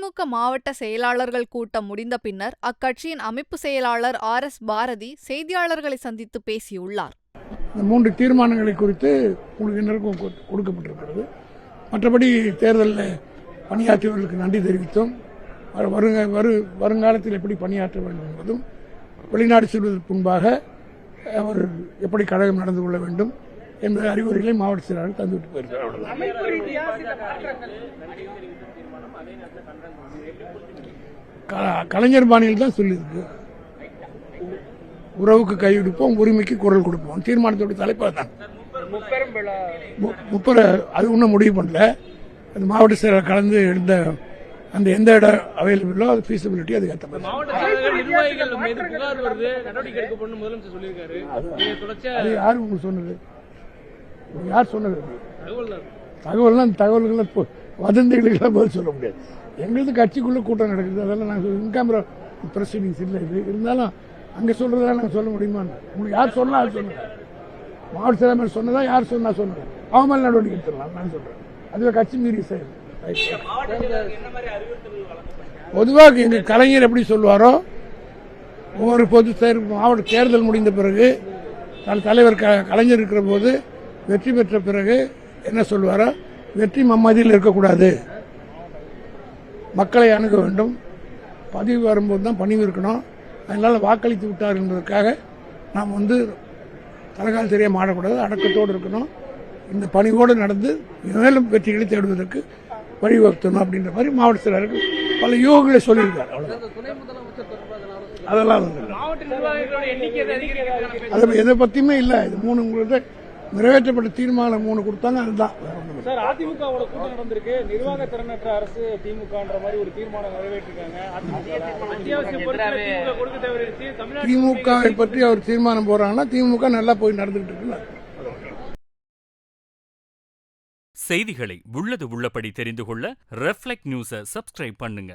திமுக மாவட்ட செயலாளர்கள் கூட்டம் முடிந்த பின்னர் அக்கட்சியின் அமைப்பு செயலாளர் RS பாரதி செய்தியாளர்களை சந்தித்து பேசியுள்ளார். இந்த 3 தீர்மானங்களை குறித்து உங்களுக்கு கொடுக்கப்பட்டிருக்கிறது. மற்றபடி தேர்தலில் பணியாற்றியவர்களுக்கு நன்றி தெரிவித்தோம். வருங்காலத்தில் எப்படி பணியாற்ற வேண்டும் என்பதும், வெளிநாடு செல்வதற்கு முன்பாக அவர் எப்படி கழகம் நடந்து கொள்ள வேண்டும் என்ற அறிவுரைகளை மாவட்ட செயலாளர் தந்துவிட்டு போயிருக்கிறார். கலைஞர் பாணியில் தான் சொல்லியிருக்கு. உறவுக்கு கைவிடுப்போம், உரிமைக்கு குரல் கொடுப்போம். தீர்மானத்தோட தலைப்பாக தான் அது ஒன்றும் முடிவு பண்ணல. அது மாவட்ட செயலர் கலந்து எழுந்த அந்த எந்த இடம் அவைலபிளோ அது ஃபீஸிபிலிட்டி அது ஏற்ற அது யார் உங்களுக்கு சொன்னது? யார் சொன்னது? தகவல்கள் வதந்திகளுக்கெல்லாம் பதில் சொல்ல முடியாது. எங்களுக்கு கட்சிக்குள்ள கூட்டம் நடக்குது, அதெல்லாம் நாங்கள் இன்கேமரா ப்ரொசீடிங்ஸ் இல்லை. இது இருந்தாலும் அங்கே சொல்றதெல்லாம் நாங்கள் சொல்ல முடியுமா? உங்களுக்கு யார் சொன்னா அது சொல்லுங்க. மாவட்ட செயலாளர் சொன்னதா யார் சொன்னா சொல்லுங்க. அவங்க மேல நடவடிக்கை எடுத்துடலாம். நான் சொல்றேன் அதுவே கட்சி மீறி செயல். பொதுவாக எங்க கலைஞர் எப்படி சொல்லுவாரோ, ஒவ்வொரு மாவட்ட தேர்தல் முடிந்த பிறகு தலைவர் கலைஞர் இருக்கிற போது வெற்றி பெற்ற பிறகு என்ன சொல்லுவாரோ, வெற்றி மம்மதியில் இருக்கக்கூடாது, மக்களை அணுக வேண்டும், பதிவு வரும்போது தான் பணிவு இருக்கணும், அதனால வாக்களித்து விட்டார் என்பதற்காக நாம் தலைகால் தெரியாம ஆடக்கூடாது, அடக்கத்தோடு இருக்கணும், இந்த பணிவோடு நடந்து மேலும் வெற்றிகளை தேடுவதற்கு வழிவகுத்தணும் அப்படின்ற மாதிரி மாவட்ட செயலருக்கு பல யோகங்களை சொல்லியிருக்காரு. அதெல்லாம் எதை பத்தியுமே இல்லை. இது 3 உங்களுக்கு நிறைவேற்றப்பட்ட தீர்மானம் 3 கொடுத்தாங்க. அதுதான் சார். அதிமுகவோட கூட்டம் நடந்திருக்கு. நிர்வாக திறனற்ற அரசு திமுகன்ற மாதிரி ஒரு தீர்மானம் நிறைவேற்றிருக்காங்க. திமுகவை பற்றி அவர் தீர்மானம் போறாங்கன்னா திமுக நல்லா போய் நடந்துகிட்டு இருக்குல்ல. செய்திகளை உள்ளது உள்ளபடி தெரிந்து கொள்ள ரெஃப்ளெக்ட் நியூஸை சப்ஸ்கிரைப் பண்ணுங்க.